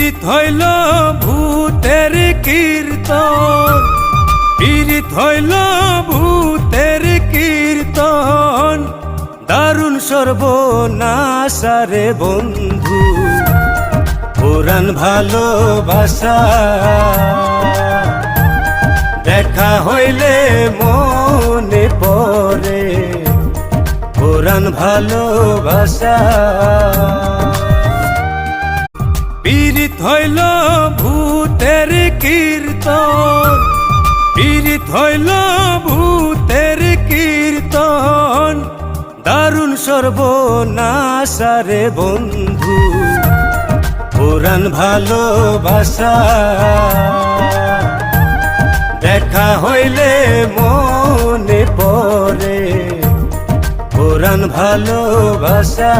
পীড়িত হইল ভূতের কীর্তন, পীড়িত হইল ভূতের কীর্তন, দারুণ সর্বনাশারে বন্ধু পুরাণ ভালোবাসা। দেখা হইলে মনে পড়ে পুরাণ ভালোবাসা। পীড়িত হইল ভূতের কীর্তন, পীড়িত হইল ভূতের কীর্তন, দারুণ সর্বনাশারে বন্ধু পুরাণ ভালোবাসা। দেখা হইলে মনে পড়ে পুরাণ ভালোবাসা।